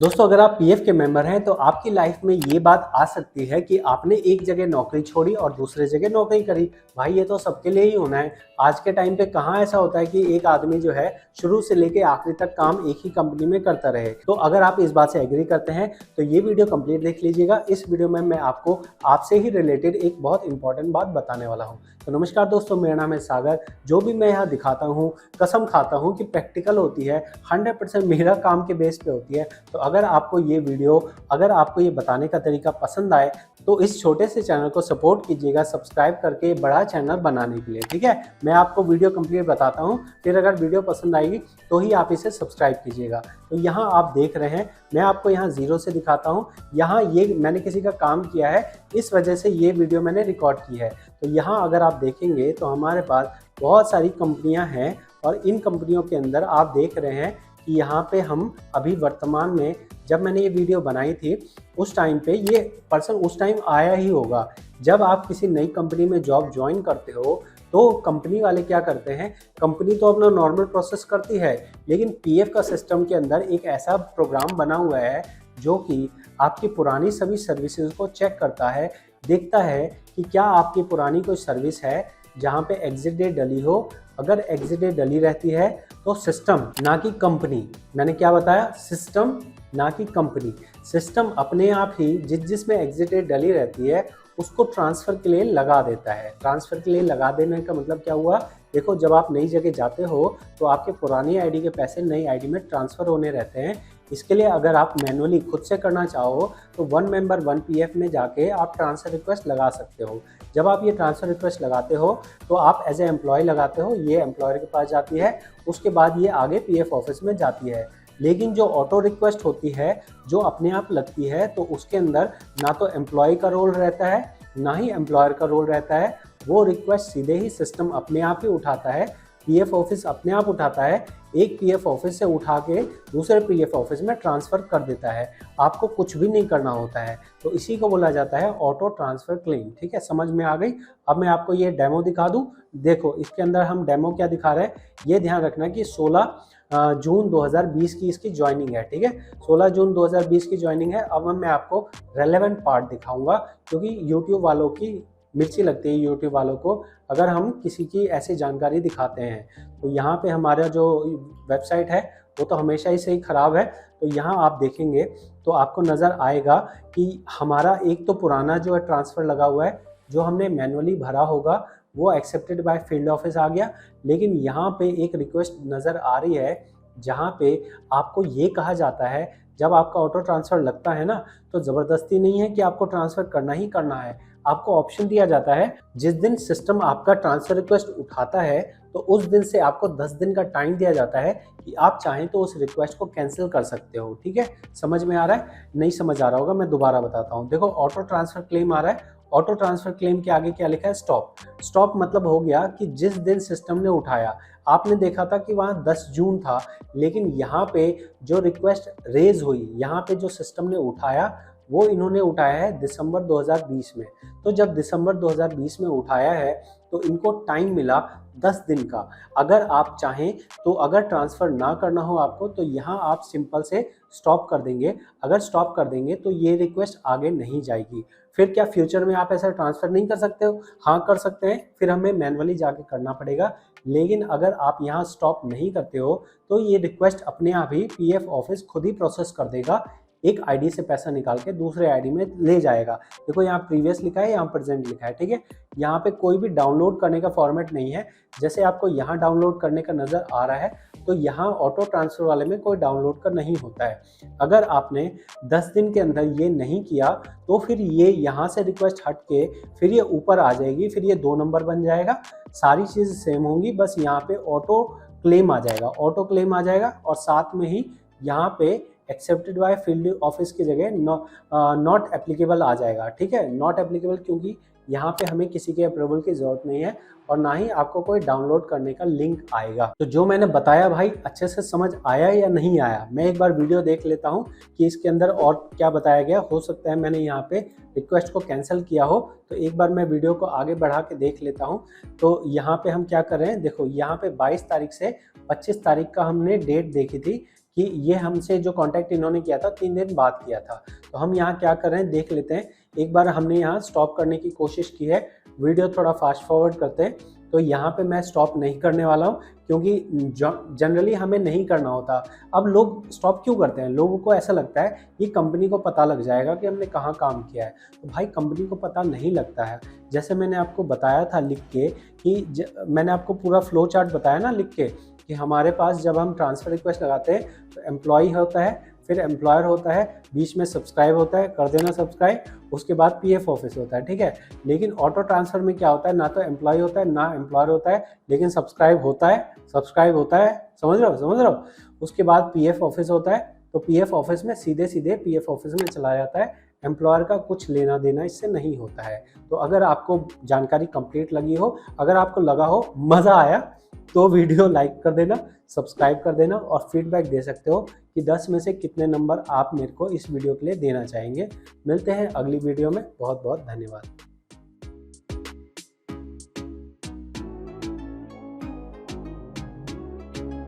दोस्तों अगर आप पीएफ के मेंबर हैं तो आपकी लाइफ में ये बात आ सकती है कि आपने एक जगह नौकरी छोड़ी और दूसरे जगह नौकरी करी। भाई ये तो सबके लिए ही होना है। आज के टाइम पे कहाँ ऐसा होता है कि एक आदमी जो है शुरू से लेके आखिरी तक काम एक ही कंपनी में करता रहे। तो अगर आप इस बात से एग्री करते हैं तो ये वीडियो कंप्लीट देख लीजिएगा। इस वीडियो में मैं आपको आपसे ही रिलेटेड एक बहुत इंपॉर्टेंट बात बताने वाला हूँ। तो नमस्कार दोस्तों, मेरा नाम है सागर। जो भी मैं यहाँ दिखाता हूँ कसम खाता हूँ कि प्रैक्टिकल होती है, 100% मेरा काम के बेस पे होती है। तो अगर आपको ये बताने का तरीका पसंद आए तो इस छोटे से चैनल को सपोर्ट कीजिएगा सब्सक्राइब करके बड़ा चैनल बनाने के लिए। ठीक है, मैं आपको वीडियो कंप्लीट बताता हूँ, फिर अगर वीडियो पसंद आएगी तो ही आप इसे सब्सक्राइब कीजिएगा। तो यहाँ आप देख रहे हैं, मैं आपको यहाँ जीरो से दिखाता हूँ। यहाँ ये मैंने किसी का काम किया है, इस वजह से ये वीडियो मैंने रिकॉर्ड की है। तो यहाँ अगर आप देखेंगे तो हमारे पास बहुत सारी कंपनियाँ हैं और इन कंपनियों के अंदर आप देख रहे हैं कि यहाँ पे हम अभी वर्तमान में, जब मैंने ये वीडियो बनाई थी उस टाइम पे ये पर्सन उस टाइम आया ही होगा। जब आप किसी नई कंपनी में जॉब ज्वाइन करते हो तो कंपनी वाले क्या करते हैं, कंपनी तो अपना नॉर्मल प्रोसेस करती है, लेकिन पीएफ का सिस्टम के अंदर एक ऐसा प्रोग्राम बना हुआ है जो कि आपकी पुरानी सभी सर्विसेज को चेक करता है, देखता है कि क्या आपकी पुरानी कोई सर्विस है जहाँ पे एग्जिट डेट डली हो। अगर एग्जिट डेट डली रहती है तो सिस्टम ना कि कंपनी, मैंने क्या बताया, सिस्टम ना कि कंपनी, सिस्टम अपने आप ही जिसमें एग्जिट डेट डली रहती है उसको ट्रांसफ़र के लिए लगा देता है। ट्रांसफ़र के लिए लगा देने का मतलब क्या हुआ, देखो जब आप नई जगह जाते हो तो आपके पुरानी आईडी के पैसे नई आईडी में ट्रांसफ़र होने रहते हैं। इसके लिए अगर आप मैनुअली खुद से करना चाहो तो वन मेंबर वन पीएफ में जाके आप ट्रांसफ़र रिक्वेस्ट लगा सकते हो। जब आप ये ट्रांसफ़र रिक्वेस्ट लगाते हो तो आप एज ए एम्प्लॉय लगाते हो, ये एम्प्लॉयर के पास जाती है, उसके बाद ये आगे पीएफ ऑफिस में जाती है। लेकिन जो ऑटो रिक्वेस्ट होती है, जो अपने आप लगती है, तो उसके अंदर ना तो एम्प्लॉय का रोल रहता है ना ही एम्प्लॉयर का रोल रहता है। वो रिक्वेस्ट सीधे ही सिस्टम अपने आप ही उठाता है, पीएफ ऑफिस अपने आप उठाता है, एक पीएफ ऑफिस से उठा के दूसरे पीएफ ऑफिस में ट्रांसफ़र कर देता है। आपको कुछ भी नहीं करना होता है। तो इसी को बोला जाता है ऑटो ट्रांसफ़र क्लेम। ठीक है, समझ में आ गई। अब मैं आपको ये डेमो दिखा दूं। देखो इसके अंदर हम डेमो क्या दिखा रहे हैं, ये ध्यान रखना कि 16 जून 2020 की इसकी ज्वाइनिंग है। ठीक है, 16 जून 2020 की ज्वाइनिंग है। अब मैं आपको रेलेवेंट पार्ट दिखाऊंगा, क्योंकि यूट्यूब वालों की मिर्ची लगती है, यूट्यूब वालों को अगर हम किसी की ऐसी जानकारी दिखाते हैं। तो यहाँ पे हमारा जो वेबसाइट है वो तो हमेशा ही से ही ख़राब है। तो यहाँ आप देखेंगे तो आपको नज़र आएगा कि हमारा एक तो पुराना जो है ट्रांसफ़र लगा हुआ है, जो हमने मैनुअली भरा होगा वो एक्सेप्टेड बाय फील्ड ऑफिस आ गया। लेकिन यहाँ पे एक रिक्वेस्ट नज़र आ रही है जहाँ पे आपको ये कहा जाता है, जब आपका ऑटो ट्रांसफ़र लगता है ना तो ज़बरदस्ती नहीं है कि आपको ट्रांसफ़र करना ही करना है। आपको ऑप्शन दिया जाता है, जिस दिन सिस्टम आपका ट्रांसफ़र रिक्वेस्ट उठाता है तो उस दिन से आपको 10 दिन का टाइम दिया जाता है कि आप चाहें तो उस रिक्वेस्ट को कैंसिल कर सकते हो। ठीक है, समझ में आ रहा है? नहीं समझ आ रहा होगा, मैं दोबारा बताता हूँ। देखो ऑटो ट्रांसफ़र क्लेम आ रहा है, ऑटो ट्रांसफ़र क्लेम के आगे क्या लिखा है, स्टॉप। स्टॉप मतलब हो गया कि जिस दिन सिस्टम ने उठाया, आपने देखा था कि वहाँ 10 जून था, लेकिन यहाँ पे जो रिक्वेस्ट रेज हुई, यहाँ पे जो सिस्टम ने उठाया वो इन्होंने उठाया है दिसंबर 2020 में। तो जब दिसंबर 2020 में उठाया है तो इनको टाइम मिला 10 दिन का। अगर आप चाहें तो अगर ट्रांसफ़र ना करना हो आपको तो यहाँ आप सिंपल से स्टॉप कर देंगे। अगर स्टॉप कर देंगे तो ये रिक्वेस्ट आगे नहीं जाएगी। फिर क्या फ्यूचर में आप ऐसा ट्रांसफ़र नहीं कर सकते हो? हाँ कर सकते हैं, फिर हमें मैनुअली जाके करना पड़ेगा। लेकिन अगर आप यहाँ स्टॉप नहीं करते हो तो ये रिक्वेस्ट अपने आप ही पीएफ ऑफिस खुद ही प्रोसेस कर देगा, एक आईडी से पैसा निकाल के दूसरे आईडी में ले जाएगा। देखो यहाँ प्रीवियस लिखा है, यहाँ प्रेजेंट लिखा है। ठीक है, यहाँ पे कोई भी डाउनलोड करने का फॉर्मेट नहीं है। जैसे आपको यहाँ डाउनलोड करने का नज़र आ रहा है तो यहाँ ऑटो ट्रांसफ़र वाले में कोई डाउनलोड का नहीं होता है। अगर आपने 10 दिन के अंदर ये नहीं किया तो फिर ये यहाँ से रिक्वेस्ट हट के फिर ये ऊपर आ जाएगी, फिर ये 2 नंबर बन जाएगा। सारी चीज़ सेम होंगी, बस यहाँ पे ऑटो क्लेम आ जाएगा, ऑटो क्लेम आ जाएगा और साथ में ही यहाँ पे एक्सेप्टेड बाय फील्ड ऑफिस की जगह नॉट एप्लीकेबल आ जाएगा। ठीक है, नॉट एप्लीकेबल क्योंकि यहाँ पे हमें किसी के अप्रूवल की ज़रूरत नहीं है और ना ही आपको कोई डाउनलोड करने का लिंक आएगा। तो जो मैंने बताया भाई अच्छे से समझ आया या नहीं आया, मैं एक बार वीडियो देख लेता हूँ कि इसके अंदर और क्या बताया गया। हो सकता है मैंने यहाँ पे रिक्वेस्ट को कैंसिल किया हो, तो एक बार मैं वीडियो को आगे बढ़ा के देख लेता हूँ। तो यहाँ पे हम क्या कर रहे हैं, देखो यहाँ पे 22 तारीख से 25 तारीख का हमने डेट देखी थी कि ये हमसे जो कांटेक्ट इन्होंने किया था 3 दिन बाद किया था। तो हम यहाँ क्या कर रहे हैं देख लेते हैं। एक बार हमने यहाँ स्टॉप करने की कोशिश की है, वीडियो थोड़ा फास्ट फॉरवर्ड करते हैं। तो यहाँ पे मैं स्टॉप नहीं करने वाला हूँ क्योंकि जनरली हमें नहीं करना होता। अब लोग स्टॉप क्यों करते हैं? लोगों को ऐसा लगता है कि कंपनी को पता लग जाएगा कि हमने कहाँ काम किया है। तो भाई कंपनी को पता नहीं लगता है। जैसे मैंने आपको बताया था लिख के कि मैंने आपको पूरा फ्लो चार्ट बताया ना लिख के कि हमारे पास जब हम ट्रांसफ़र रिक्वेस्ट लगाते हैं तो एम्प्लॉय होता है, फिर एम्प्लॉयर होता है, बीच में सब्सक्राइब होता है, कर देना सब्सक्राइब, उसके बाद पीएफ ऑफिस होता है, ठीक है। लेकिन ऑटो ट्रांसफ़र में क्या होता है, ना तो एम्प्लॉय होता है ना एम्प्लॉयर होता है, लेकिन सब्सक्राइब होता है, समझ रहे हो। उसके बाद पीएफ ऑफिस होता है, तो पीएफ ऑफिस में सीधे पीएफ ऑफिस में चला जाता है। एम्प्लॉयर का कुछ लेना देना इससे नहीं होता है। तो अगर आपको जानकारी कंप्लीट लगी हो, अगर आपको लगा हो मज़ा आया, तो वीडियो लाइक कर देना, सब्सक्राइब कर देना और फीडबैक दे सकते हो कि 10 में से कितने नंबर आप मेरे को इस वीडियो के लिए देना चाहेंगे। मिलते हैं अगली वीडियो में। बहुत बहुत धन्यवाद।